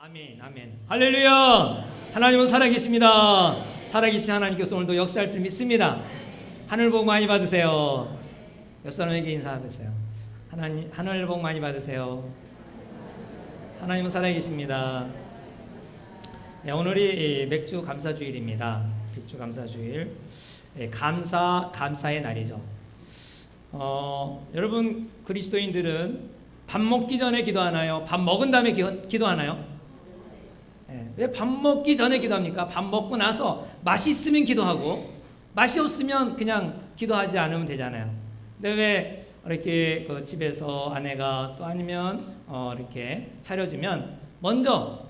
아멘, 아멘. 할렐루야. 하나님은 살아계십니다. 살아계신 하나님께서 오늘도 역사할 줄 믿습니다. 하늘 복 많이 받으세요. 옆 사람에게 인사하세요. 하늘 복 많이 받으세요. 하나님은 살아계십니다. 네, 오늘이 맥주 감사주일입니다. 맥주 감사주일. 네, 감사의 날이죠. 여러분 그리스도인들은 밥 먹기 전에 기도하나요? 밥 먹은 다음에 기도하나요? 네, 왜 밥 먹기 전에 기도합니까? 밥 먹고 나서 맛있으면 기도하고 맛이 없으면 그냥 기도하지 않으면 되잖아요. 근데 왜 이렇게 그 집에서 아내가 또 아니면 이렇게 차려주면 먼저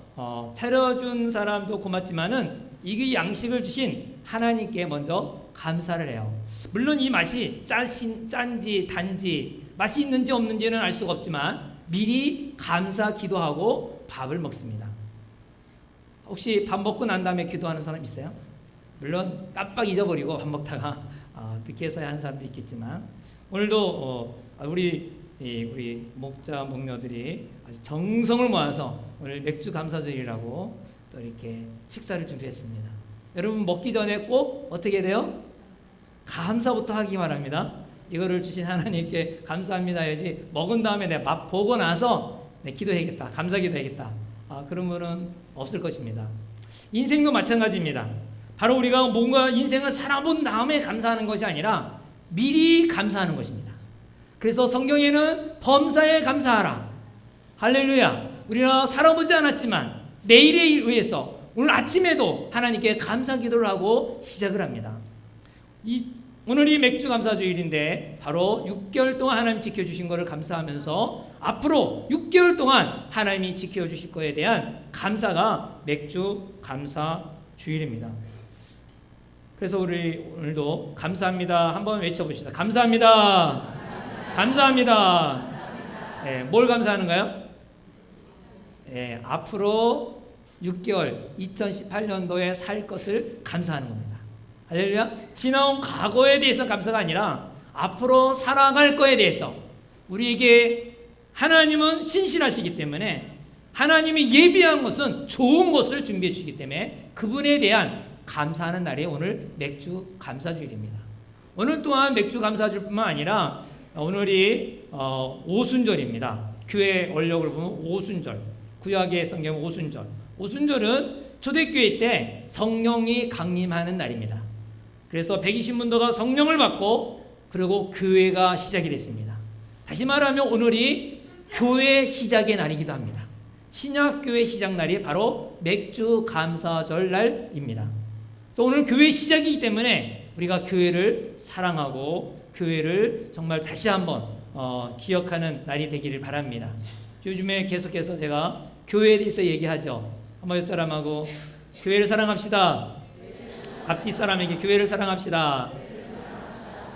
차려준 사람도 고맙지만은 이 양식을 주신 하나님께 먼저 감사를 해요. 물론 이 맛이 짠지 단지 맛이 있는지 없는지는 알 수가 없지만 미리 감사 기도하고 밥을 먹습니다. 혹시 밥 먹고 난 다음에 기도하는 사람 있어요? 물론 깜빡 잊어버리고 밥 먹다가 늦게서야 하는 사람도 있겠지만 오늘도 우리 목자 목녀들이 아주 정성을 모아서 오늘 맥주 감사주일이라고 또 이렇게 식사를 준비했습니다. 여러분 먹기 전에 꼭 어떻게 돼요? 감사부터 하기 바랍니다. 이거를 주신 하나님께 감사합니다 해야지 먹은 다음에 내가 맛 보고 나서 기도해야겠다, 감사 기도해야겠다, 그런 분은 없을 것입니다. 인생도 마찬가지입니다. 바로 우리가 뭔가 인생을 살아본 다음에 감사하는 것이 아니라 미리 감사하는 것입니다. 그래서 성경에는 범사에 감사하라. 할렐루야. 우리가 살아보지 않았지만 내일에 의해서 오늘 아침에도 하나님께 감사 기도를 하고 시작을 합니다. 오늘이 맥주 감사주일인데 바로 6개월 동안 하나님 지켜주신 것을 감사하면서 앞으로 6개월 동안 하나님이 지켜주실 것에 대한 감사가 맥주 감사주일입니다. 그래서 우리 오늘도 감사합니다 한번 외쳐봅시다. 감사합니다. 감사합니다. 네, 뭘 감사하는가요? 네, 앞으로 6개월 2018년도에 살 것을 감사하는 겁니다. 할렐루야. 지나온 과거에 대해서 감사가 아니라 앞으로 살아갈 거에 대해서 우리에게 하나님은 신실하시기 때문에 하나님이 예비한 것은 좋은 것을 준비해 주시기 때문에 그분에 대한 감사하는 날이 오늘 맥주 감사주일입니다. 오늘 또한 맥주 감사주일뿐만 아니라 오늘이 오순절입니다. 교회 원력을 보면 오순절, 구약의 성경 오순절. 오순절은 초대교회 때 성령이 강림하는 날입니다. 그래서 120문도가 성령을 받고 그리고 교회가 시작이 됐습니다. 다시 말하면 오늘이 교회 시작의 날이기도 합니다. 신약교회 시작 날이 바로 맥주 감사절 날입니다. 그래서 오늘 교회 시작이기 때문에 우리가 교회를 사랑하고 교회를 정말 다시 한번 기억하는 날이 되기를 바랍니다. 요즘에 계속해서 제가 교회에 대해서 얘기하죠. 한번 옆 사람하고 교회를 사랑합시다. 앞뒤 사람에게 교회를 사랑합시다.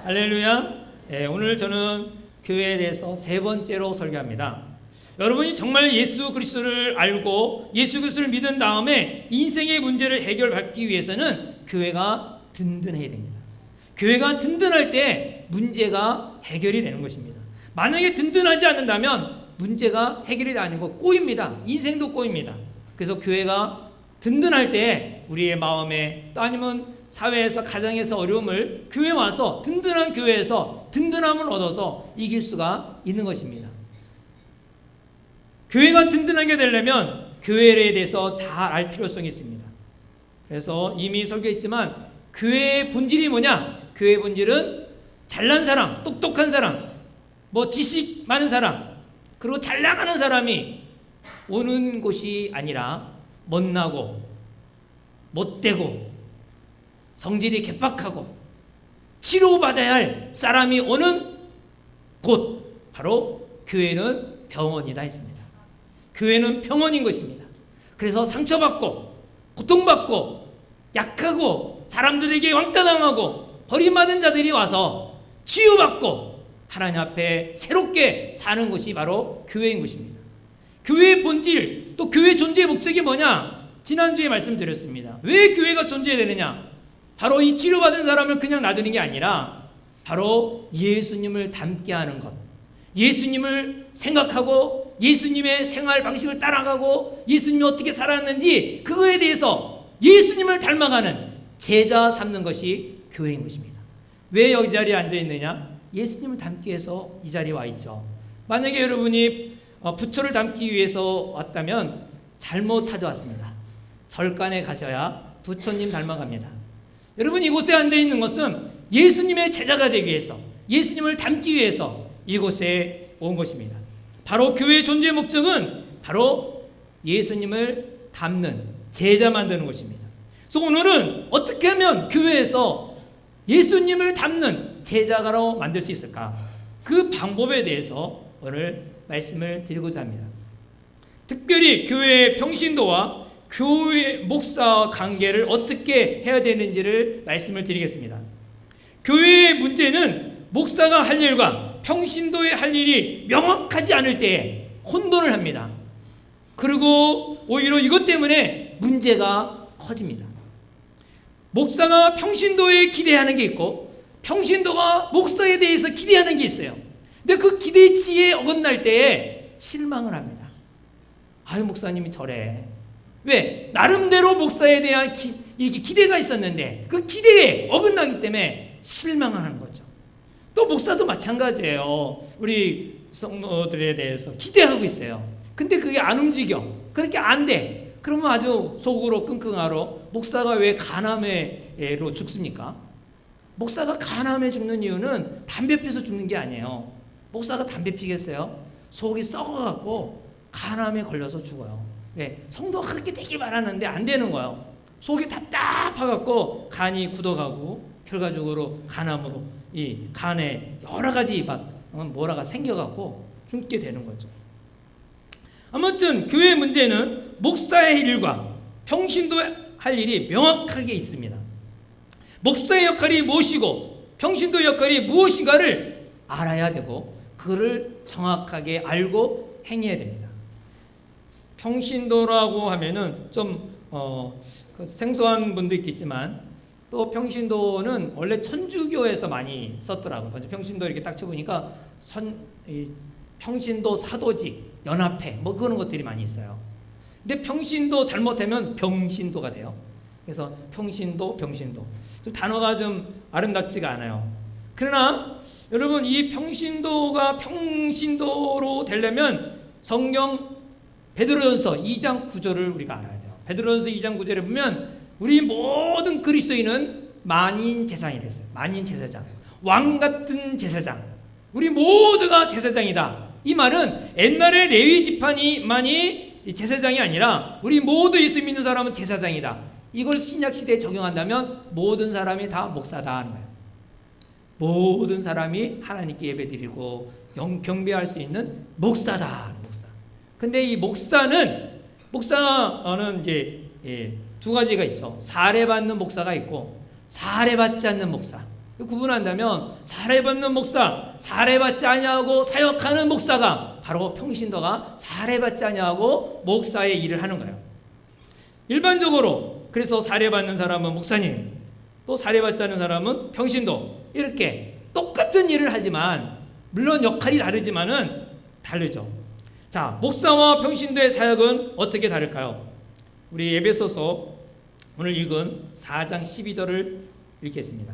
할렐루야. 네, 오늘 저는 교회에 대해서 세 번째로 설교합니다. 여러분이 정말 예수 그리스도를 알고 예수 그리스도를 믿은 다음에 인생의 문제를 해결받기 위해서는 교회가 든든해야 됩니다. 교회가 든든할 때 문제가 해결이 되는 것입니다. 만약에 든든하지 않는다면 문제가 해결이 아니고 꼬입니다. 인생도 꼬입니다. 그래서 교회가 든든할 때 우리의 마음에 또 아니면 사회에서 가정에서 어려움을 교회에 와서 든든한 교회에서 든든함을 얻어서 이길 수가 있는 것입니다. 교회가 든든하게 되려면 교회에 대해서 잘 알 필요성이 있습니다. 그래서 이미 설교했지만 교회의 본질이 뭐냐? 교회의 본질은 잘난 사람, 똑똑한 사람, 지식 많은 사람, 그리고 잘 나가는 사람이 오는 곳이 아니라 못나고 못되고 성질이 개팍하고 치료받아야 할 사람이 오는 곳, 바로 교회는 병원이다 했습니다. 교회는 병원인 것입니다. 그래서 상처받고 고통받고 약하고 사람들에게 왕따당하고 버림받은 자들이 와서 치유받고 하나님 앞에 새롭게 사는 것이 바로 교회인 것입니다. 교회의 본질, 또 교회 존재의 목적이 뭐냐? 지난주에 말씀드렸습니다. 왜 교회가 존재해야 되느냐? 바로 이 치료받은 사람을 그냥 놔두는 게 아니라 바로 예수님을 닮게 하는 것, 예수님을 생각하고 예수님의 생활 방식을 따라가고 예수님이 어떻게 살았는지 그거에 대해서 예수님을 닮아가는 제자 삼는 것이 교회인 것입니다. 왜 여기 자리에 앉아 있느냐? 예수님을 닮기 위해서 이 자리에 와 있죠. 만약에 여러분이 부처를 닮기 위해서 왔다면 잘못 찾아왔습니다. 절간에 가셔야 부처님 닮아갑니다. 여러분 이곳에 앉아 있는 것은 예수님의 제자가 되기 위해서, 예수님을 닮기 위해서 이곳에 온 것입니다. 바로 교회의 존재 목적은 바로 예수님을 닮는 제자 만드는 것입니다. 그래서 오늘은 어떻게 하면 교회에서 예수님을 닮는 제자가로 만들 수 있을까? 그 방법에 대해서 오늘 말씀을 드리고자 합니다. 특별히 교회의 평신도와 교회 목사와 관계를 어떻게 해야 되는지를 말씀을 드리겠습니다. 교회의 문제는 목사가 할 일과 평신도의 할 일이 명확하지 않을 때에 혼돈을 합니다. 그리고 오히려 이것 때문에 문제가 커집니다. 목사가 평신도에 기대하는 게 있고 평신도가 목사에 대해서 기대하는 게 있어요. 근데 그 기대치에 어긋날 때에 실망을 합니다. 아유, 목사님이 저래. 왜? 나름대로 목사에 대한 기대가 있었는데 그 기대에 어긋나기 때문에 실망을 하는 거죠. 또 목사도 마찬가지예요. 우리 성도들에 대해서 기대하고 있어요. 근데 그게 안 움직여. 그렇게 안 돼. 그러면 아주 속으로 끙끙하러 목사가 왜 간암으로 죽습니까? 목사가 간암에 죽는 이유는 담배 피워서 죽는 게 아니에요. 목사가 담배 피겠어요? 속이 썩어갖고 간암에 걸려서 죽어요. 왜? 성도가 그렇게 되길 바라는데 안 되는 거예요. 속이 답답해갖고 간이 굳어가고 결과적으로 간암으로 이 간에 여러 가지 뭐라가 생겨갖고 죽게 되는 거죠. 아무튼 교회의 문제는 목사의 일과 평신도의 할 일이 명확하게 있습니다. 목사의 역할이 무엇이고 평신도의 역할이 무엇인가를 알아야 되고 그를 정확하게 알고 행해야 됩니다. 평신도라고 하면은 좀 생소한 분도 있겠지만 또 평신도는 원래 천주교에서 많이 썼더라고요. 먼저 평신도 이렇게 딱 쳐보니까 평신도 사도직 연합회 뭐 그런 것들이 많이 있어요. 근데 평신도 잘못하면 병신도가 돼요. 그래서 평신도, 병신도 좀 단어가 좀 아름답지가 않아요. 그러나 여러분 이 평신도가 평신도로 되려면 성경 베드로전서 2장 9절을 우리가 알아야 돼요. 베드로전서 2장 9절에 보면 우리 모든 그리스도인은 만인 제사장이 됐어요. 만인 제사장, 왕 같은 제사장. 우리 모두가 제사장이다. 이 말은 옛날에 레위 지파만이 제사장이 아니라 우리 모두 예수 믿는 사람은 제사장이다. 이걸 신약 시대에 적용한다면 모든 사람이 다 목사다 하는 거예요. 모든 사람이 하나님께 예배드리고 경배할 수 있는 목사다. 목사. 근데 이 목사는 이제 두 가지가 있죠. 사례받는 목사가 있고 사례받지 않는 목사. 구분한다면 사례받는 목사, 사례받지 아니하고 사역하는 목사가 바로 평신도가 사례받지 아니하고 목사의 일을 하는 거예요. 일반적으로 그래서 사례받는 사람은 목사님, 또 사례받지 않는 사람은 평신도 이렇게 똑같은 일을 하지만 물론 역할이 다르지만은 다르죠. 자, 목사와 평신도의 사역은 어떻게 다를까요? 우리 에베소서 오늘 읽은 4장 12절을 읽겠습니다.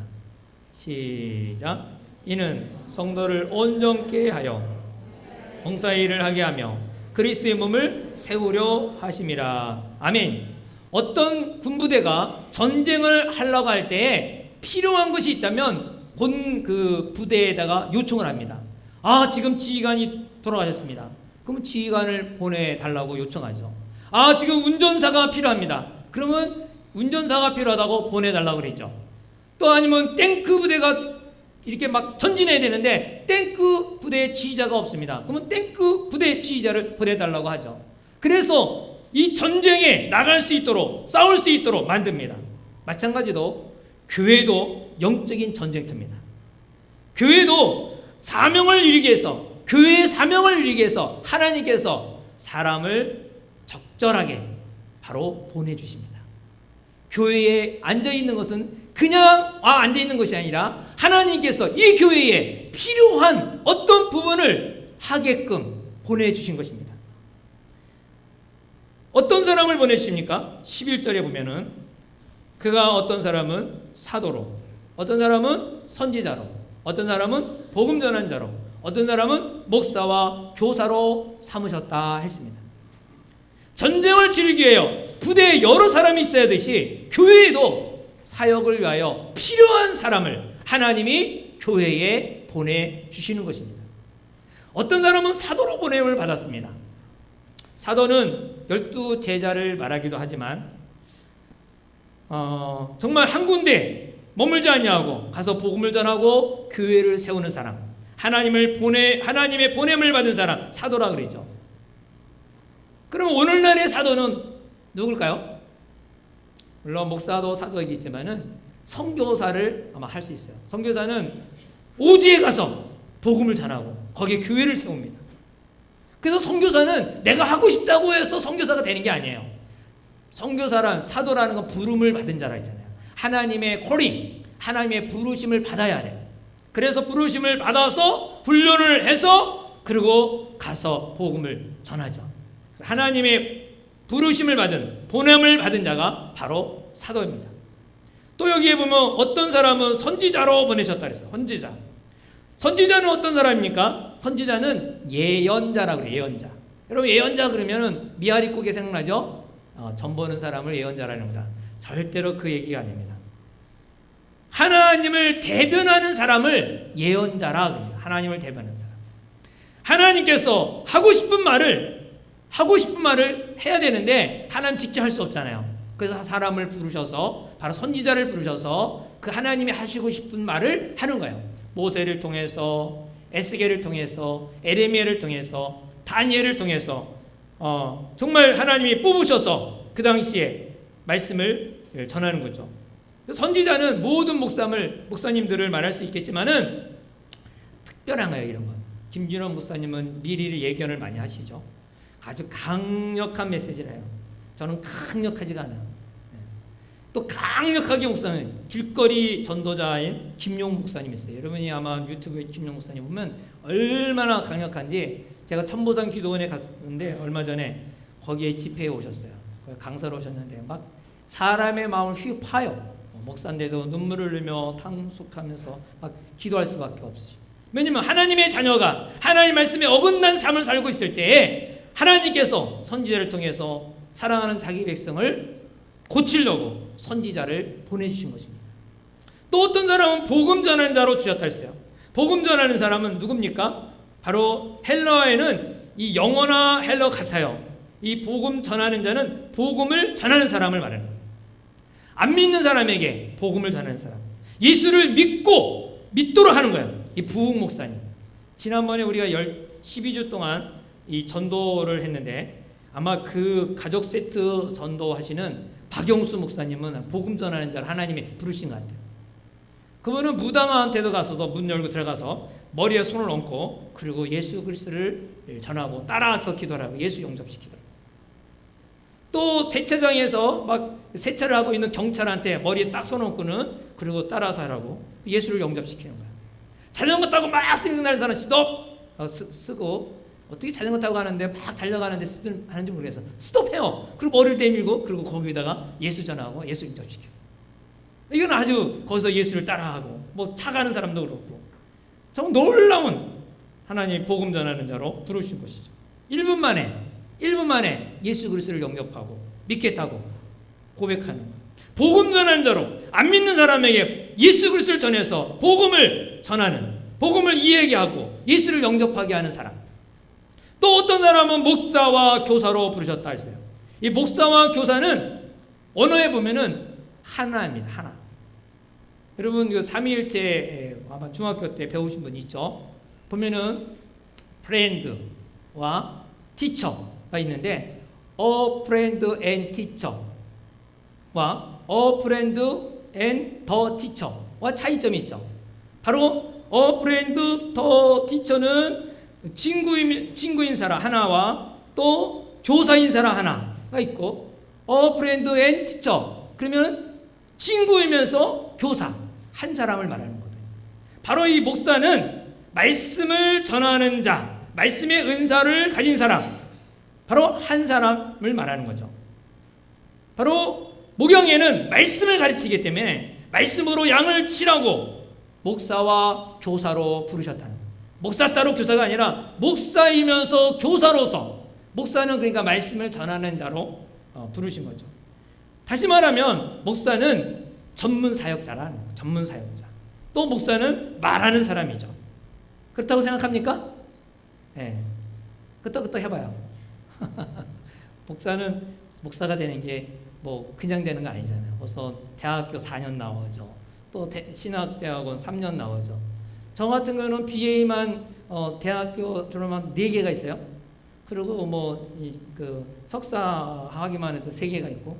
시작. 이는 성도를 온전케 하여 봉사의 일을 하게 하며 그리스도의 몸을 세우려 하심이라. 아멘. 어떤 군부대가 전쟁을 하려고 할 때에 필요한 것이 있다면 본 그 부대에다가 요청을 합니다. 아, 지금 지휘관이 돌아가셨습니다. 그러면 지휘관을 보내달라고 요청하죠. 아, 지금 운전사가 필요합니다. 그러면 운전사가 필요하다고 보내달라고 그랬죠. 또 아니면 탱크 부대가 이렇게 막 전진해야 되는데 탱크 부대 지휘자가 없습니다. 그러면 탱크 부대 지휘자를 보내달라고 하죠. 그래서 이 전쟁에 나갈 수 있도록 싸울 수 있도록 만듭니다. 마찬가지로 교회도 영적인 전쟁터입니다. 교회도 사명을 이루기 위해서 교회의 사명을 이루기 위해서 하나님께서 사람을 적절하게 바로 보내주십니다. 교회에 앉아있는 것은 그냥 앉아있는 것이 아니라 하나님께서 이 교회에 필요한 어떤 부분을 하게끔 보내주신 것입니다. 사람을 보내주십니까? 11절에 보면은 그가 어떤 사람은 사도로, 어떤 사람은 선지자로, 어떤 사람은 복음 전한 자로, 어떤 사람은 목사와 교사로 삼으셨다 했습니다. 전쟁을 치르기 위하여 부대에 여러 사람이 있어야 되듯이 교회에도 사역을 위하여 필요한 사람을 하나님이 교회에 보내주시는 것입니다. 어떤 사람은 사도로 보냄을 받았습니다. 사도는 12제자를 말하기도 하지만 정말 한 군데 머물지 아니하고 가서 복음을 전하고 교회를 세우는 사람, 하나님의 보냄을 받은 사람, 사도라 그러죠. 그럼 오늘날의 사도는 누굴까요? 물론 목사도 사도이겠지만은 선교사를 아마 할 수 있어요. 선교사는 오지에 가서 복음을 전하고 거기에 교회를 세웁니다. 그래서 선교사는 내가 하고 싶다고 해서 선교사가 되는 게 아니에요. 선교사란, 사도라는 건 부름을 받은 자라 했잖아요. 하나님의 콜링, 하나님의 부르심을 받아야 돼요. 그래서 부르심을 받아서 훈련을 해서 그리고 가서 복음을 전하죠. 하나님의 부르심을 받은, 보냄을 받은 자가 바로 사도입니다. 또 여기에 보면 어떤 사람은 선지자로 보내셨다 그랬어요. 선지자. 선지자는 어떤 사람입니까? 선지자는 예언자라고 그래요. 예언자. 여러분 예언자 그러면은 미아리국에 생각나죠? 전 보는 사람을 예언자라는 겁니다. 절대로 그 얘기가 아닙니다. 하나님을 대변하는 사람을 예언자라 그럽니다. 하나님을 대변하는 사람. 하나님께서 하고 싶은 말을 해야 되는데 하나님 직접 할 수 없잖아요. 그래서 사람을 부르셔서 바로 선지자를 부르셔서 그 하나님이 하시고 싶은 말을 하는 거예요. 모세를 통해서, 에스겔을 통해서, 에레미야를 통해서, 다니엘을 통해서 정말 하나님이 뽑으셔서 그 당시에 말씀을 전하는 거죠. 선지자는 모든 목사님들을 말할 수 있겠지만은 특별한 거예요. 이런 건. 김준원 목사님은 미리 예견을 많이 하시죠. 아주 강력한 메시지래요. 저는 강력하지가 않아요. 또 강력하게 목사님, 길거리 전도자인 김용 목사님 있어요. 여러분이 아마 유튜브에 김용 목사님 보면 얼마나 강력한지. 제가 천보산 기도원에 갔는데 얼마 전에 거기에 집회에 오셨어요. 강사로 오셨는데 막 사람의 마음을 휘파요. 목사인데도 눈물을 흘리며 탕속하면서 막 기도할 수밖에 없어요. 왜냐면 하나님의 자녀가 하나님 말씀에 어긋난 삶을 살고 있을 때에 하나님께서 선지자를 통해서 사랑하는 자기 백성을 고치려고 선지자를 보내주신 것입니다. 또 어떤 사람은 복음 전하는 자로 주셨다 했어요. 복음 전하는 사람은 누굽니까? 바로 헬라어에는 이 영어나 헬라어 같아요. 이 복음 전하는 자는 복음을 전하는 사람을 말하는 거예요. 안 믿는 사람에게 복음을 전하는 사람, 예수를 믿도록 하는 거예요. 이 부흥 목사님. 지난번에 우리가 12주 동안 이 전도를 했는데 아마 그 가족 세트 전도하시는 박영수 목사님은 복음 전하는 자를 하나님이 부르신 것 같아요. 그분은 무당한테도 가서도 문 열고 들어가서 머리에 손을 얹고 그리고 예수 그리스도를 전하고 따라서 기도하고 예수 영접시키더라고요. 또 세차장에서 막 세차를 하고 있는 경찰한테 머리에 딱 손 얹고는 그리고 따라서 하라고 예수를 영접시키는 거야. 자전거 타고 막 생각나는 사람 스톱 쓰고 어떻게 자전거 타고 가는데 막 달려가는데 하는지 모르겠어. 스톱해요. 그리고 머리를 내밀고 그리고 거기다가 예수 전하고 예수 영접시켜. 이건 아주 거기서 예수를 따라하고 뭐 차 가는 사람도 그렇고 정말 놀라운 하나님 복음 전하는 자로 부르신 것이죠. 1분 만에 예수 그리스도를 영접하고 믿겠다고 고백하는 거예요. 복음 전하는 자로 안 믿는 사람에게 예수 그리스도를 전해서 복음을 전하는, 복음을 이해하게 하고 예수를 영접하게 하는 사람. 또 어떤 사람은 목사와 교사로 부르셨다 했어요. 이 목사와 교사는 언어에 보면은 하나입니다. 하나. 여러분 그 삼위일체 아마 중학교 때 배우신 분 있죠? 보면은 프렌드와 티처가 있는데 a friend and teacher와 a friend and the teacher와 차이점이 있죠. 바로 a friend, the teacher는 친구인 사람 하나와 또 교사인 사람 하나가 있고 a friend and teacher 그러면 친구이면서 교사 한 사람을 말하는 거예요. 바로 이 목사는 말씀을 전하는 자, 말씀의 은사를 가진 사람, 바로 한 사람을 말하는 거죠. 바로 목영에는 말씀을 가르치기 때문에 말씀으로 양을 치라고 목사와 교사로 부르셨다는 거예요. 목사 따로 교사가 아니라 목사이면서 교사로서, 목사는 그러니까 말씀을 전하는 자로 부르신 거죠. 다시 말하면 목사는 전문 사역자라는 거예요. 전문 사역자. 또 목사는 말하는 사람이죠. 그렇다고 생각합니까? 네. 끄떡끄떡 해봐요. 목사는 목사가 되는 게 뭐 그냥 되는 거 아니잖아요. 벌써 대학교 4년 나오죠. 또 신학대학원 3년 나오죠. 저 같은 경우는 BA만 대학교 졸업한 4개가 있어요. 그리고 그 석사 하기만 해도 3개가 있고,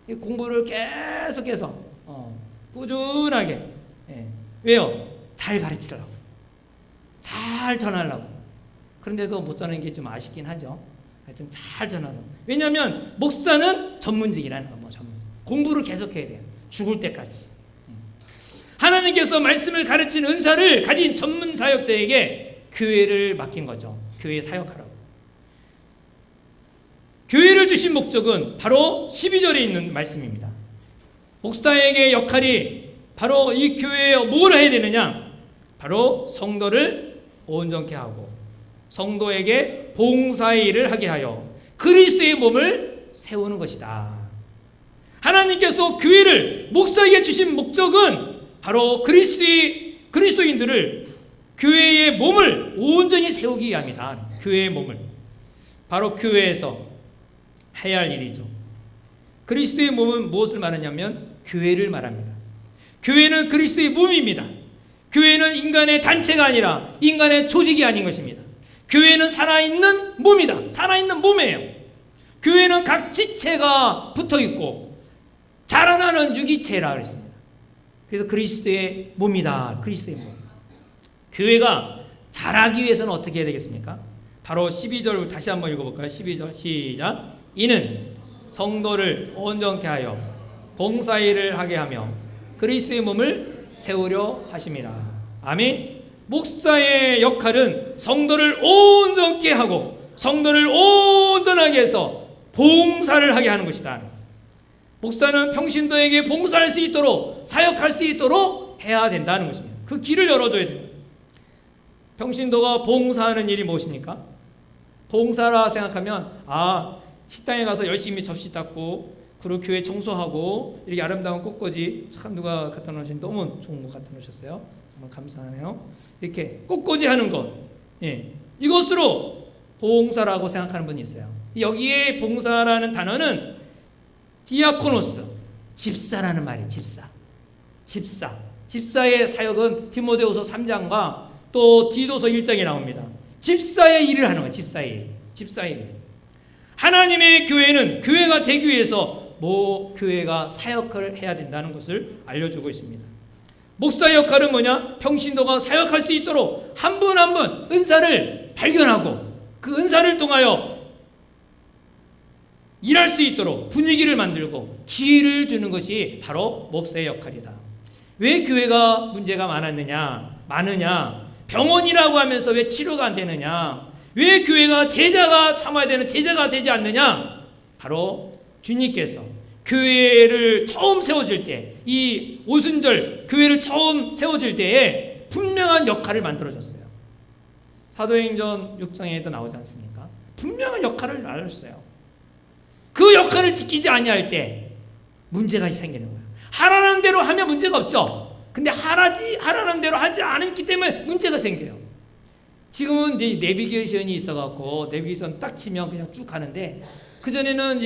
이 공부를 계속해서 꾸준하게. 예. 왜요? 잘 가르치려고, 잘 전하려고. 그런데도 못 전하는 게 좀 아쉽긴 하죠. 하여튼 잘 전하는. 왜냐하면 목사는 전문직이라는 거, 전문직. 공부를 계속해야 돼요. 죽을 때까지. 하나님께서 말씀을 가르치는 은사를 가진 전문 사역자에게 교회를 맡긴 거죠. 교회 사역하라고. 교회를 주신 목적은 바로 12절에 있는 말씀입니다. 목사에게 역할이 바로 이 교회에 뭘 해야 되느냐? 바로 성도를 온전케 하고 성도에게 봉사의 일을 하게 하여 그리스도의 몸을 세우는 것이다. 하나님께서 교회를 목사에게 주신 목적은 바로 그리스도인들을, 교회의 몸을 온전히 세우기 위함이다. 교회의 몸을. 바로 교회에서 해야 할 일이죠. 그리스도의 몸은 무엇을 말하냐면 교회를 말합니다. 교회는 그리스도의 몸입니다. 교회는 인간의 단체가 아니라 인간의 조직이 아닌 것입니다. 교회는 살아있는 몸이다. 살아있는 몸이에요. 교회는 각 지체가 붙어있고 자라나는 유기체라 그랬습니다. 그래서 그리스도의 몸이다. 그리스도의 몸. 교회가 자라기 위해서는 어떻게 해야 되겠습니까? 바로 12절 다시 한번 읽어볼까요? 12절 시작. 이는 성도를 온전케 하여 봉사일을 하게 하며 그리스도의 몸을 세우려 하심이라. 아멘. 목사의 역할은 성도를 온전케 하고 성도를 온전하게 해서 봉사를 하게 하는 것이다. 목사는 평신도에게 봉사할 수 있도록, 사역할 수 있도록 해야 된다는 것입니다. 그 길을 열어줘야 돼요. 평신도가 봉사하는 일이 무엇입니까? 봉사라 생각하면 식당에 가서 열심히 접시 닦고 그리고 교회 청소하고 이렇게 아름다운 꽃꽂이, 참 누가 갖다 놓으신, 너무 좋은 거 갖다 놓으셨어요. 정말 감사하네요. 이렇게 꽃꽂이 하는 것, 이것으로 봉사라고 생각하는 분이 있어요. 여기에 봉사라는 단어는 디아코노스, 집사라는 말이에요. 집사의 사역은 디모데후서 3장과 또 디도서 1장에 나옵니다. 집사의 일을 하는 거예요. 집사의 일. 하나님의 교회는 교회가 되기 위해서 교회가 사역을 해야 된다는 것을 알려주고 있습니다. 목사의 역할은 뭐냐? 평신도가 사역할 수 있도록 한 분 한 분 은사를 발견하고 그 은사를 통하여 일할 수 있도록 분위기를 만들고 기회를 주는 것이 바로 목사의 역할이다. 왜 교회가 문제가 많으냐? 병원이라고 하면서 왜 치료가 안 되느냐? 왜 교회가 제자가 삼아야 되는 제자가 되지 않느냐? 바로 주님께서 교회를 처음 세워질 때, 이 오순절 교회를 처음 세워질 때에 분명한 역할을 만들어줬어요. 사도행전 6장에도 나오지 않습니까? 분명한 역할을 알았어요. 그 역할을 지키지 아니할 때 문제가 생기는 거예요. 하라는 대로 하면 문제가 없죠. 근데 하라는 대로 하지 않았기 때문에 문제가 생겨요. 지금은 이제 내비게이션이 있어갖고 내비게이션 딱 치면 그냥 쭉 가는데, 그전에는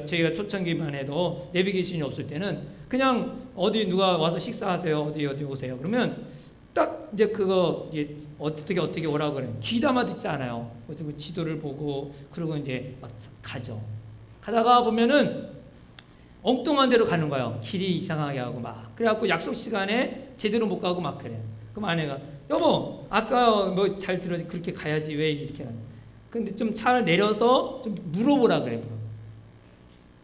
저희가 초창기만 해도 내비게이션이 없을 때는 그냥 어디 누가 와서 식사하세요, 어디 오세요 그러면 딱 이제 그거 이제 어떻게 오라고 그래요. 귀담아 듣지 않아요. 지도를 보고 그러고 이제 막 가죠. 가다가 보면은 엉뚱한 데로 가는 거예요. 길이 이상하게 하고 막. 그래갖고 약속 시간에 제대로 못 가고 막 그래. 그럼 아내가, 여보 아까 뭐 잘 들어지, 그렇게 가야지 왜 이렇게 하냐. 근데 좀 차를 내려서 좀 물어보라 그래요.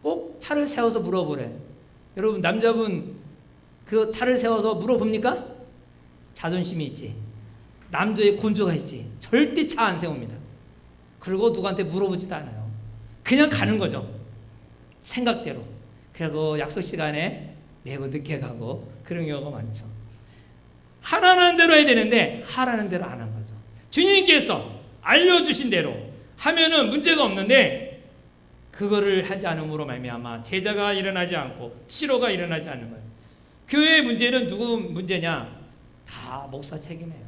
꼭 차를 세워서 물어보래. 여러분, 남자분 그 차를 세워서 물어봅니까? 자존심이 있지. 남자의 곤조가 있지. 절대 차 안 세웁니다. 그리고 누구한테 물어보지도 않아요. 그냥 가는 거죠. 생각대로. 그리고 약속 시간에 매우 늦게 가고 그런 경우가 많죠. 하라는 대로 해야 되는데 하라는 대로 안 한 거죠. 주님께서 알려주신 대로 하면은 문제가 없는데 그거를 하지 않음으로 말미암아 제자가 일어나지 않고 치료가 일어나지 않는 거예요. 교회의 문제는 누구 문제냐? 다 목사 책임이에요.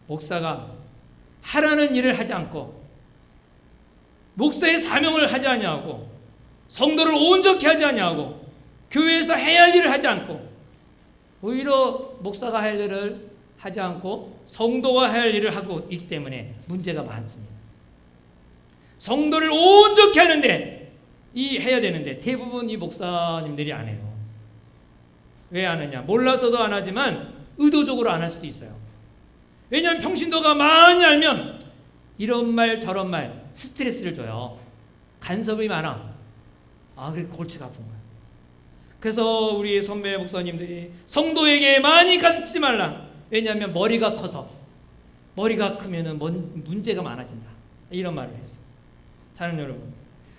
목사가 하라는 일을 하지 않고 목사의 사명을 하지 아니하고 성도를 온전히 하지 아니하고 교회에서 해야 할 일을 하지 않고 오히려 목사가 할 일을 하지 않고 성도가 할 일을 하고 있기 때문에 문제가 많습니다. 성도를 온전히 하는데 해야 되는데 대부분 이 목사님들이 안 해요. 왜 안 하냐? 몰라서도 안 하지만 의도적으로 안 할 수도 있어요. 왜냐하면 평신도가 많이 알면 이런 말 저런 말 스트레스를 줘요. 간섭이 많아. 그래 골치가 아픈 거야. 그래서 우리 선배 목사님들이 성도에게 많이 가르치지 말라. 왜냐하면 머리가 커서 머리가 크면은 문제가 많아진다. 이런 말을 했어요. 사랑하는 여러분,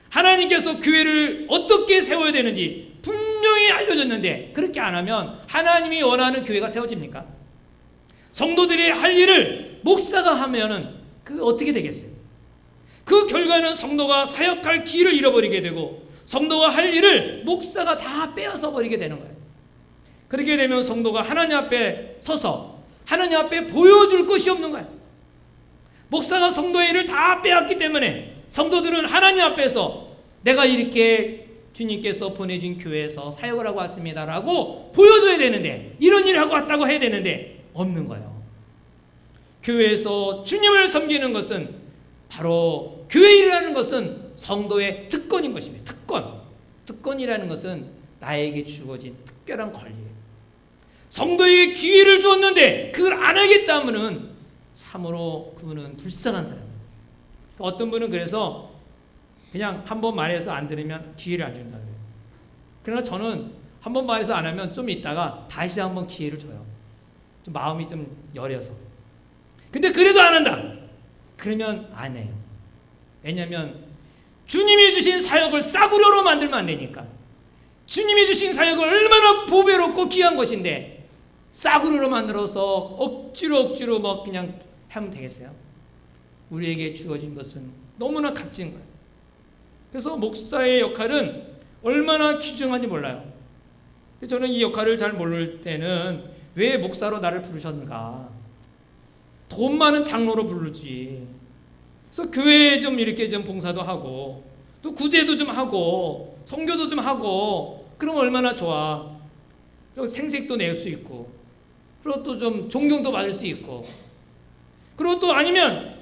하나님께서 교회를 어떻게 세워야 되는지 분명히 알려줬는데 그렇게 안 하면 하나님이 원하는 교회가 세워집니까? 성도들이 할 일을 목사가 하면은 그 어떻게 되겠어요? 그 결과는 성도가 사역할 기회를 잃어버리게 되고 성도가 할 일을 목사가 다 빼앗아 버리게 되는 거예요. 그렇게 되면 성도가 하나님 앞에 서서 하나님 앞에 보여줄 것이 없는 거예요. 목사가 성도의 일을 다 빼앗기 때문에 성도들은 하나님 앞에서 내가 이렇게 주님께서 보내준 교회에서 사역을 하고 왔습니다라고 보여줘야 되는데 이런 일을 하고 왔다고 해야 되는데 없는 거예요. 교회에서 주님을 섬기는 것은 바로 교회 일이라는 것은 성도의 특권인 것입니다. 특권이라는 것은 나에게 주어진 특별한 권리예요. 성도에게 기회를 주었는데 그걸 안 하겠다 하면은 참으로 그분은 불쌍한 사람이에요. 어떤 분은 그래서 그냥 한 번 말해서 안 들으면 기회를 안 준다고 해요. 그러나 저는 한 번 말해서 안 하면 좀 있다가 다시 한 번 기회를 줘요. 좀 마음이 좀 여려서. 근데 그래도 안 한다. 그러면 안 해요. 왜냐하면 주님이 주신 사역을 싸구려로 만들면 안 되니까. 주님이 주신 사역을 얼마나 보배롭고 귀한 것인데 싸구려로 만들어서 억지로 뭐 그냥 하면 되겠어요? 우리에게 주어진 것은 너무나 값진 거예요. 그래서 목사의 역할은 얼마나 귀중한지 몰라요. 근데 저는 이 역할을 잘 모를 때는 왜 목사로 나를 부르셨는가? 돈 많은 장로로 부르지. 그래서 교회에 좀 이렇게 좀 봉사도 하고 또 구제도 좀 하고 선교도 좀 하고 그럼 얼마나 좋아. 또 생색도 낼 수 있고 그리고 또 좀 존경도 받을 수 있고 그리고 또 아니면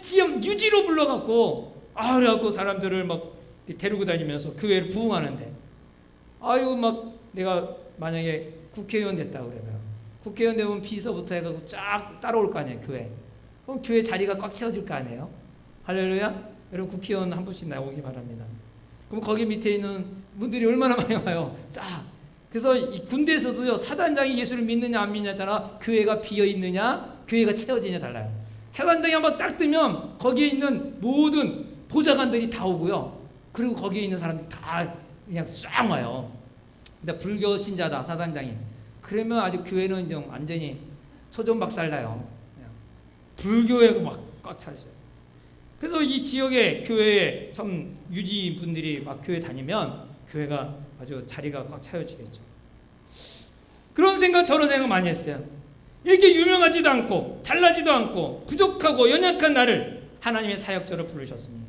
지금 유지로 불러갖고 그래갖고 사람들을 막 데리고 다니면서 교회를 부흥하는데 막 내가 만약에 국회의원 됐다 그러면 국회의원 되면 비서부터 해가지고 쫙 따라올 거 아니에요 교회. 그럼 교회 자리가 꽉 채워질 거 아니에요. 할렐루야. 여러분 국회의원 한 분씩 나오기 바랍니다. 그럼 거기 밑에 있는 분들이 얼마나 많이 와요. 그래서 이 군대에서도요 사단장이 예수를 믿느냐 안 믿느냐에 따라 교회가 비어 있느냐 교회가 채워지냐 달라요. 사단장이 한번 딱 뜨면 거기에 있는 모든 보좌관들이 다 오고요. 그리고 거기에 있는 사람들이 다 그냥 쫙 와요. 근데 불교 신자다 사단장이. 그러면 아주 교회는 좀 완전히 초전박살나요. 불교에 막 꽉 차죠. 그래서 이 지역의 교회에 참 유지분들이 막 교회 다니면 교회가 아주 자리가 꽉 차여지겠죠. 그런 생각 저런 생각 많이 했어요. 이렇게 유명하지도 않고 잘나지도 않고 부족하고 연약한 나를 하나님의 사역자로 부르셨습니다.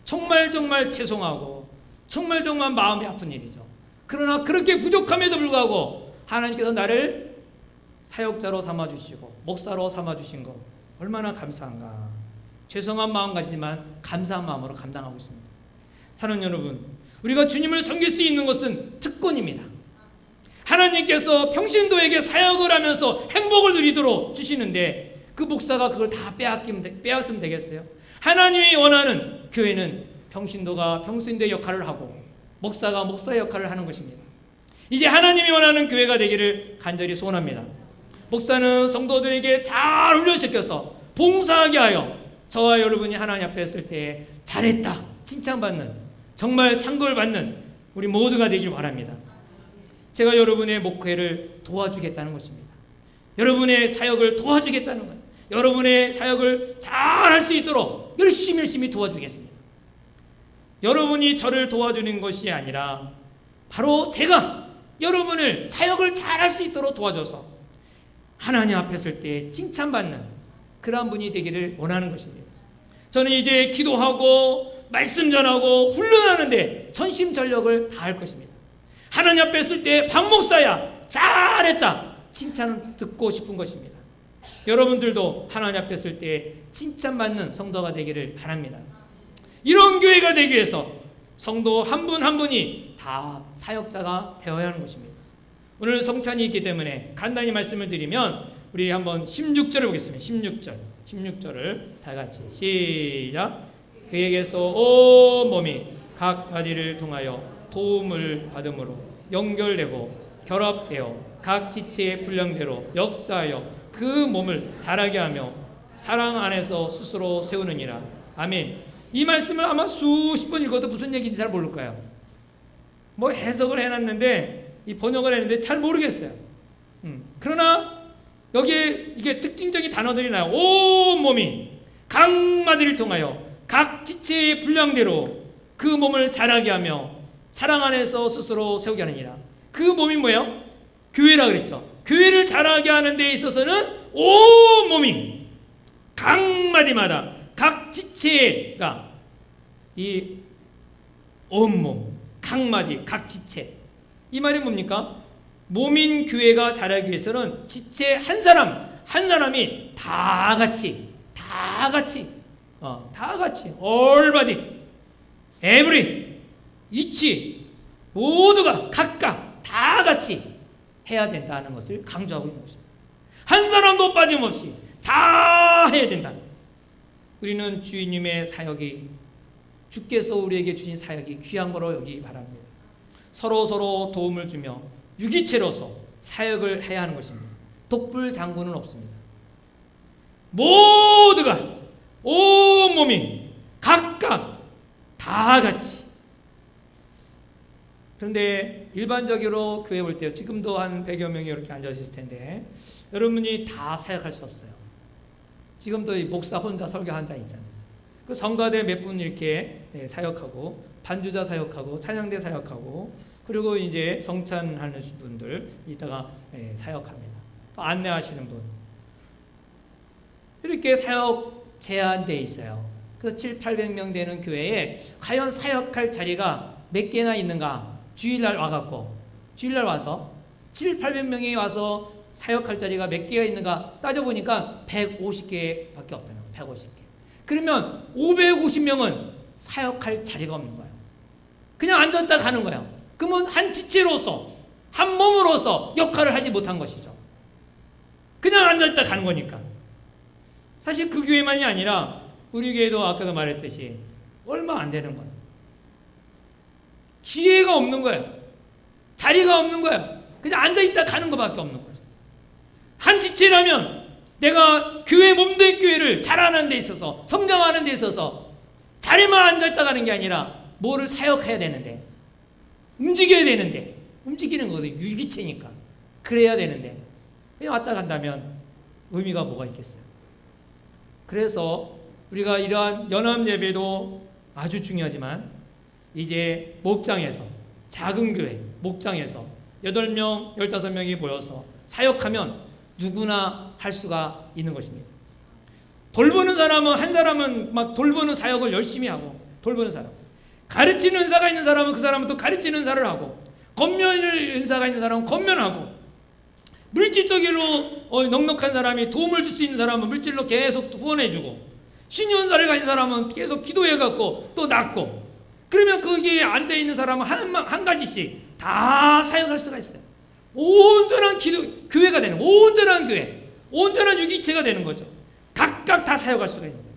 정말 죄송하고 정말 마음이 아픈 일이죠. 그러나 그렇게 부족함에도 불구하고 하나님께서 나를 사역자로 삼아주시고 목사로 삼아주신 거 얼마나 감사한가. 죄송한 마음가지만 감사한 마음으로 감당하고 있습니다. 사랑하는 여러분, 우리가 주님을 섬길 수 있는 것은 특권입니다. 하나님께서 평신도에게 사역을 하면서 행복을 누리도록 주시는데 그 목사가 그걸 다 빼앗으면 되겠어요? 하나님이 원하는 교회는 평신도가 평신도의 역할을 하고 목사가 목사의 역할을 하는 것입니다. 이제 하나님이 원하는 교회가 되기를 간절히 소원합니다. 목사는 성도들에게 잘 훈련시켜서 봉사하게 하여 저와 여러분이 하나님 앞에 했을 때 잘했다 칭찬받는 정말 상급을 받는 우리 모두가 되길 바랍니다. 제가 여러분의 목회를 도와주겠다는 것입니다. 여러분의 사역을 도와주겠다는 거예요. 여러분의 사역을 잘 할 수 있도록 열심히 도와주겠습니다. 여러분이 저를 도와주는 것이 아니라 바로 제가 여러분을 사역을 잘 할 수 있도록 도와줘서 하나님 앞에 설 때 칭찬받는 그러한 분이 되기를 원하는 것입니다. 저는 이제 기도하고 말씀 전하고 훈련하는데 전심전력을 다할 것입니다. 하나님 앞에 설 때 박 목사야 잘했다 칭찬을 듣고 싶은 것입니다. 여러분들도 하나님 앞에 설 때 칭찬받는 성도가 되기를 바랍니다. 이런 교회가 되기 위해서 성도 한 분 한 분이 다 사역자가 되어야 하는 것입니다. 오늘 성찬이 있기 때문에 간단히 말씀을 드리면 우리 한번 16절을 보겠습니다. 16절을 다 같이 시작. 그에게서 온 몸이 각 마디를 통하여 도움을 받음으로 연결되고 결합되어 각 지체의 분량대로 역사하여 그 몸을 자라게 하며 사랑 안에서 스스로 세우느니라. 아멘. 이 말씀을 아마 수십 번 읽어도 무슨 얘기인지 잘 모를 거예요. 뭐 해석을 해놨는데 이 번역을 했는데 잘 모르겠어요. 그러나 여기에 이게 특징적인 단어들이 나요. 온 몸이 각 마디를 통하여 각 지체의 분량대로 그 몸을 자라게 하며 사랑 안에서 스스로 세우게 하느니라. 그 몸이 뭐예요? 교회라 그랬죠. 교회를 자라게 하는 데 있어서는 온 몸이 각 마디마다 각 지체가 이 온몸, 각 마디, 각 지체. 이 말이 뭡니까? 몸인 교회가 자라기 위해서는 지체 한 사람이 다 같이 all body, every, each 모두가 각각 다 같이 해야 된다는 것을 강조하고 있는 것입니다. 한 사람도 빠짐없이 다 해야 된다. 우리는 주님의 사역이 주께서 우리에게 주신 사역이 귀한 거로 여기기 바랍니다. 서로 도움을 주며 유기체로서 사역을 해야 하는 것입니다. 독불 장군은 없습니다. 모두가 온몸이 각각 다 같이. 그런데 일반적으로 교회 올 때 지금도 한 100여 명이 이렇게 앉아 있을 텐데 여러분이 다 사역할 수 없어요. 지금도 목사 혼자 설교한 자 있잖아요. 그 성가대 몇 분 이렇게 사역하고 반주자 사역하고 찬양대 사역하고 그리고 이제 성찬하는 분들 이따가 사역합니다. 또 안내하시는 분 이렇게 사역 제한돼 있어요. 그래서 700~800명 되는 교회에 과연 사역할 자리가 몇 개나 있는가? 주일날 와갖고 주일날 와서 700~800명이 와서 사역할 자리가 몇 개가 있는가 따져보니까 150개밖에 없다는 거예요. 150개. 그러면 550명은 사역할 자리가 없는 거예요. 그냥 앉았다 가는 거예요. 그러면 한 지체로서 한 몸으로서 역할을 하지 못한 것이죠. 그냥 앉았다 가는 거니까. 사실 그 교회만이 아니라 우리 교회도 아까도 말했듯이 얼마 안 되는 거예요. 기회가 없는 거예요. 자리가 없는 거예요. 그냥 앉아있다 가는 것밖에 없는 거죠. 한 지체라면 내가 교회 몸된 교회를 잘하는 데 있어서 성장하는 데 있어서 자리만 앉아있다 가는 게 아니라 뭐를 사역해야 되는데 움직여야 되는데 움직이는 것은 유기체니까 그래야 되는데 그냥 왔다 간다면 의미가 뭐가 있겠어요. 그래서 우리가 이러한 연합 예배도 아주 중요하지만 이제 목장에서 작은 교회 목장에서 8명, 15명이 모여서 사역하면 누구나 할 수가 있는 것입니다. 돌보는 사람은 한 사람은 막 돌보는 사역을 열심히 하고 돌보는 사람 가르치는 은사가 있는 사람은 그 사람은 또 가르치는 은사를 하고 겉면을 은사가 있는 사람은 겉면하고 물질적으로 넉넉한 사람이 도움을 줄 수 있는 사람은 물질로 계속 후원해주고 신년사를 가진 사람은 계속 기도해갖고 또 낫고 그러면 거기에 앉아있는 사람은 한 가지씩 다 사역할 수가 있어요. 온전한 교회가 되는 온전한 교회 온전한 유기체가 되는 거죠. 각각 다 사역할 수가 있는 거예요.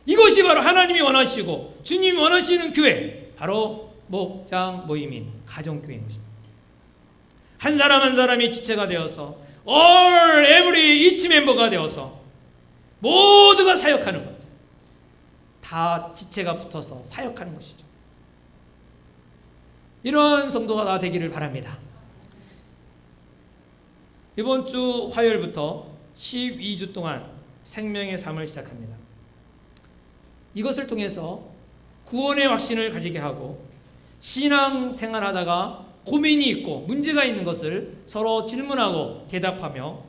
이것이 바로 하나님이 원하시고 주님이 원하시는 교회 바로 목장 모임인 가정교회인 것입니다. 한 사람 한 사람이 지체가 되어서 all every each 멤버가 되어서 모두가 사역하는 것. 다 지체가 붙어서 사역하는 것이죠. 이런 성도가 다 되기를 바랍니다. 이번 주 화요일부터 12주 동안 생명의 삶을 시작합니다. 이것을 통해서 구원의 확신을 가지게 하고 신앙 생활하다가 고민이 있고 문제가 있는 것을 서로 질문하고 대답하며,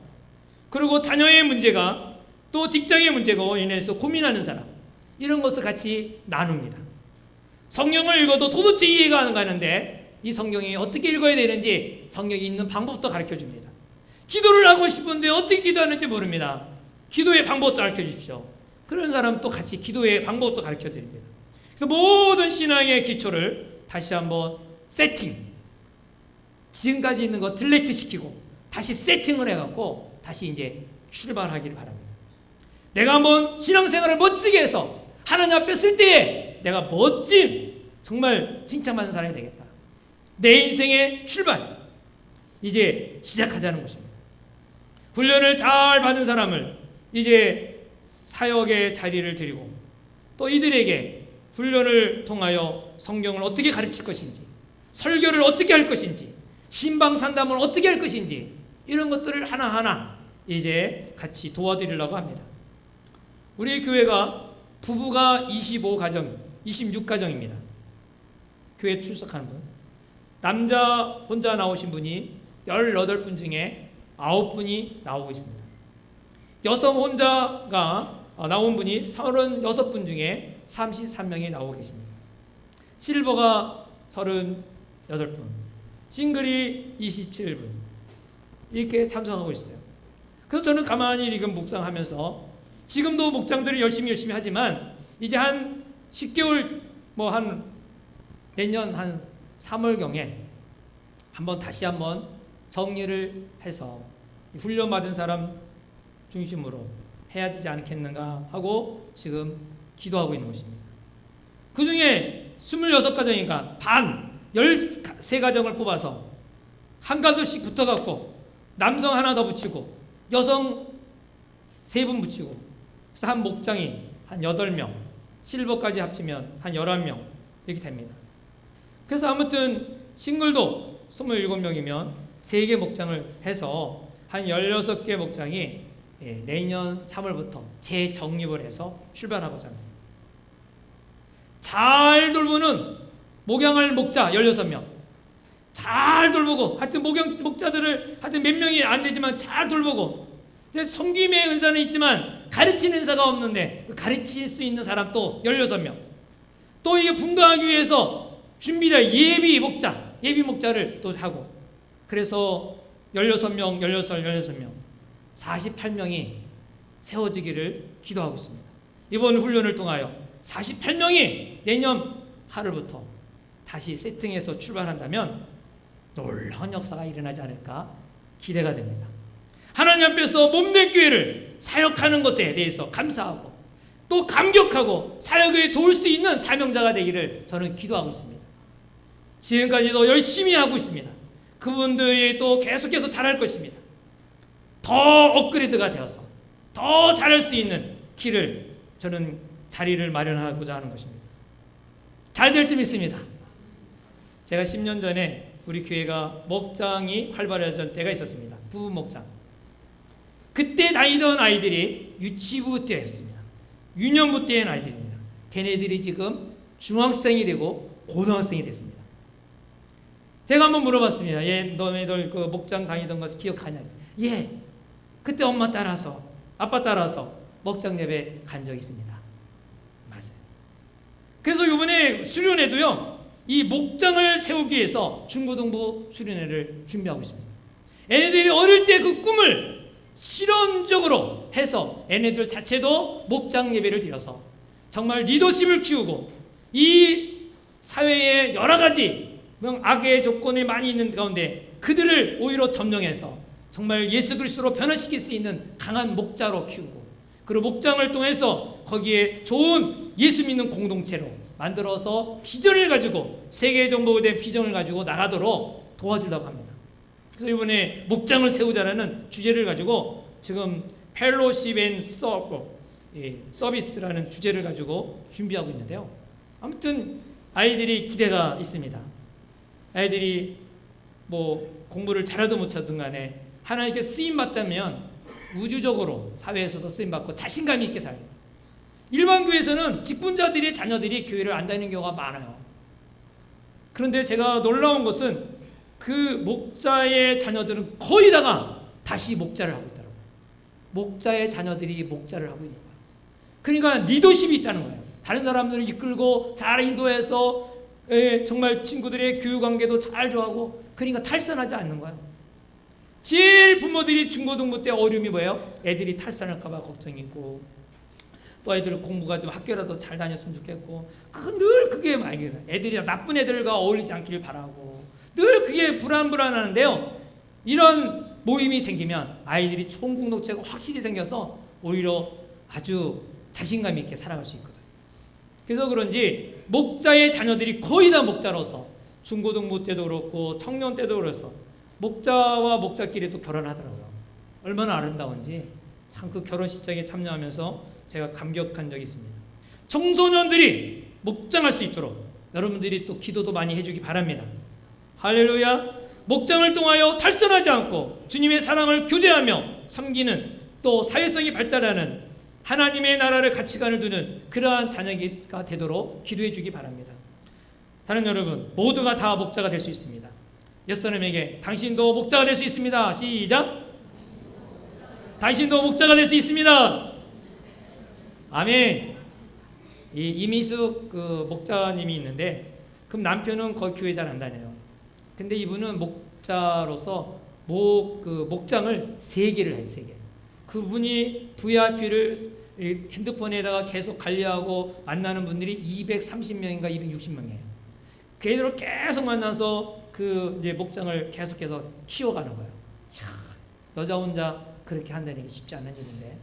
그리고 자녀의 문제가 또 직장의 문제로 인해서 고민하는 사람, 이런 것을 같이 나눕니다. 성경을 읽어도 도대체 이해가 안 가는데 이 성경이 어떻게 읽어야 되는지 성경이 있는 방법도 가르쳐줍니다. 기도를 하고 싶은데 어떻게 기도하는지 모릅니다. 기도의 방법도 가르쳐 주십시오. 그런 사람 또 같이 기도의 방법도 가르쳐 드립니다. 그래서 모든 신앙의 기초를 다시 한번 세팅, 지금까지 있는 거 딜레이트 시키고 다시 세팅을 해갖고 다시 이제 출발하기를 바랍니다. 내가 한번 신앙생활을 멋지게 해서 하나님 앞에 쓸 때에 내가 멋진, 정말 칭찬받는 사람이 되겠다. 내 인생의 출발, 이제 시작하자는 것입니다. 훈련을 잘 받은 사람을 이제 사역의 자리를 드리고, 또 이들에게 훈련을 통하여 성경을 어떻게 가르칠 것인지, 설교를 어떻게 할 것인지, 신방 상담을 어떻게 할 것인지, 이런 것들을 하나하나 이제 같이 도와드리려고 합니다. 우리 교회가 부부가 25가정, 26가정입니다. 교회 출석하는 분. 남자 혼자 나오신 분이 18분 중에 9분이 나오고 있습니다. 여성 혼자가 나온 분이 36분 중에 33명이 나오고 계십니다. 실버가 38분, 싱글이 27분, 이렇게 참석하고 있어요. 그래서 저는 가만히 지금 묵상하면서, 지금도 목장들이 열심히 하지만 이제 한 10개월, 한 내년 한 3월경에 다시 한번 정리를 해서 훈련받은 사람 중심으로 해야 되지 않겠는가 하고 지금 기도하고 있는 것입니다. 그 중에 26가정인가 반 13가정을 뽑아서 한 가족씩 붙어갖고 남성 하나 더 붙이고 여성 3분 붙이고, 그래서 한 목장이 한 8명, 실버까지 합치면 한 11명 이렇게 됩니다. 그래서 아무튼 싱글도 27명이면 3개 목장을 해서 한 16개 목장이 내년 3월부터 재정립을 해서 출발하고자 합니다. 잘 돌보는 목양할 목자 16명, 잘 돌보고, 하여튼 목자들을 하여튼 몇 명이 안 되지만 잘 돌보고, 섬김의 은사는 있지만 가르치는 은사가 없는데 가르칠 수 있는 사람 또 16명, 또 이게 분가하기 위해서 준비된 예비 목자를 또 하고, 그래서 16명, 16명, 48명이 세워지기를 기도하고 있습니다. 이번 훈련을 통하여 48명이 내년 8월부터 다시 세팅해서 출발한다면 놀라운 역사가 일어나지 않을까 기대가 됩니다. 하나님 앞에서 몸된 교회를 사역하는 것에 대해서 감사하고 또 감격하고 사역에 도울 수 있는 사명자가 되기를 저는 기도하고 있습니다. 지금까지도 열심히 하고 있습니다. 그분들이 또 계속해서 잘할 것입니다. 더 업그레이드가 되어서 더 잘할 수 있는 길을, 저는 자리를 마련하고자 하는 것입니다. 잘 될 줄 믿습니다. 제가 10년 전에 우리 교회가 목장이 활발해졌던 때가 있었습니다. 부부 목장. 그때 다니던 아이들이 유치부 때였습니다. 유년부 때의 아이들입니다. 걔네들이 지금 중학생이 되고 고등학생이 됐습니다. 제가 한번 물어봤습니다. 너네들 그 목장 다니던 것을 기억하냐? 예, 그때 엄마 따라서, 아빠 따라서 목장 예배 간 적이 있습니다. 맞아요. 그래서 이번에 수련회도요, 이 목장을 세우기 위해서 중고등부 수련회를 준비하고 있습니다. 애네들이 어릴 때 그 꿈을 실험적으로 해서 애네들 자체도 목장 예배를 드려서 정말 리더십을 키우고, 이 사회에 여러 가지 악의 조건이 많이 있는 가운데 그들을 오히려 점령해서 정말 예수 그리스도로 변화시킬 수 있는 강한 목자로 키우고, 그리고 목장을 통해서 거기에 좋은 예수 믿는 공동체로 만들어서 비전을 가지고, 세계 정복에 비전을 가지고 나가도록 도와주려고 합니다. 그래서 이번에 목장을 세우자라는 주제를 가지고 지금 펠로십 앤 서비스라는 주제를 가지고 준비하고 있는데요. 아무튼 아이들이 기대가 있습니다. 아이들이 뭐 공부를 잘하든 못하든 간에 하나님께 쓰임 받다면 우주적으로 사회에서도 쓰임 받고 자신감 있게 살아요. 일반 교회에서는 직분자들의 자녀들이 교회를 안 다니는 경우가 많아요. 그런데 제가 놀라운 것은 그 목자의 자녀들은 거의 다가 다시 목자를 하고 있더라고요. 목자의 자녀들이 목자를 하고 있는 거예요. 그러니까 리더십이 있다는 거예요. 다른 사람들을 이끌고 잘 인도해서 정말 친구들의 교육관계도 잘 좋아하고, 그러니까 탈선하지 않는 거예요. 제일 부모들이 중고등부 때 어려움이 뭐예요? 애들이 탈선할까 봐 걱정이 있고, 또 애들 공부가 좀 학교라도 잘 다녔으면 좋겠고, 늘 그게 많이 애들이 나쁜 애들과 어울리지 않기를 바라고, 늘 그게 불안하는데요. 이런 모임이 생기면 아이들이 총공동체가 확실히 생겨서 오히려 아주 자신감 있게 살아갈 수 있거든요. 그래서 그런지 목자의 자녀들이 거의 다 목자로서 중고등부 때도 그렇고 청년 때도 그래서 목자와 목자끼리 또 결혼하더라고요. 얼마나 아름다운지 참 그 결혼식장에 참여하면서 제가 감격한 적이 있습니다. 청소년들이 목장할 수 있도록 여러분들이 또 기도도 많이 해주기 바랍니다. 할렐루야. 목장을 통하여 탈선하지 않고 주님의 사랑을 교제하며 섬기는, 또 사회성이 발달하는 하나님의 나라를 가치관을 두는 그러한 자녀가 되도록 기도해 주기 바랍니다. 사랑하는 여러분, 모두가 다 목자가 될 수 있습니다. 옛사람에게 당신도 목자가 될 수 있습니다. 시작. 당신도 목자가 될 수 있습니다. 아멘. 이 이미숙 그 목자님이 있는데, 그럼 남편은 거의 교회 잘 안 다녀요. 근데 이분은 목자로서 목장을 3개를 해요. 3개. 그분이 VIP를 핸드폰에다가 계속 관리하고 만나는 분들이 230명인가 260명이에요. 그 애들을 계속 만나서 그 이제 목장을 계속해서 키워가는 거예요. 여자 혼자 그렇게 한다는 게 쉽지 않은 일인데,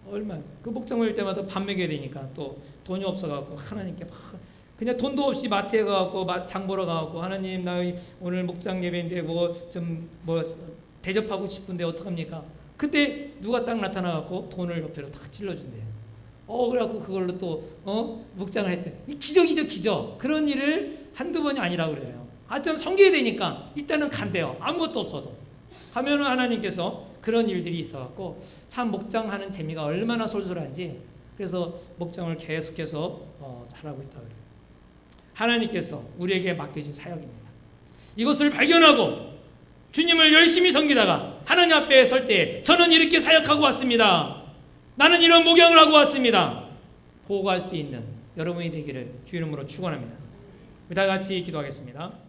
얼마나 그 목장 모일 때마다 밥 먹여야 되니까 또 돈이 없어갖고 하나님께 막 그냥 돈도 없이 마트에 가갖고 장 보러 가갖고, 하나님 나 오늘 목장 예배인데 좀 대접하고 싶은데 어떡합니까? 그때 누가 딱 나타나갖고 돈을 옆에서 다 찔러준대요. 그래갖고 그걸로 또 목장을 했대. 기적이죠, 기적. 그런 일을 한두 번이 아니라고 그래요. 하여튼 섬겨야 되니까 일단은 간대요. 아무것도 없어도 하면은 하나님께서 그런 일들이 있어갖고 참 목장하는 재미가 얼마나 솔솔한지, 그래서 목장을 계속해서 잘하고 있다고 그래요. 하나님께서 우리에게 맡겨진 사역입니다. 이것을 발견하고 주님을 열심히 섬기다가 하나님 앞에 설 때 저는 이렇게 사역하고 왔습니다. 나는 이런 목양을 하고 왔습니다. 보고할 수 있는 여러분이 되기를 주 이름으로 축원합니다. 우리 다 같이 기도하겠습니다.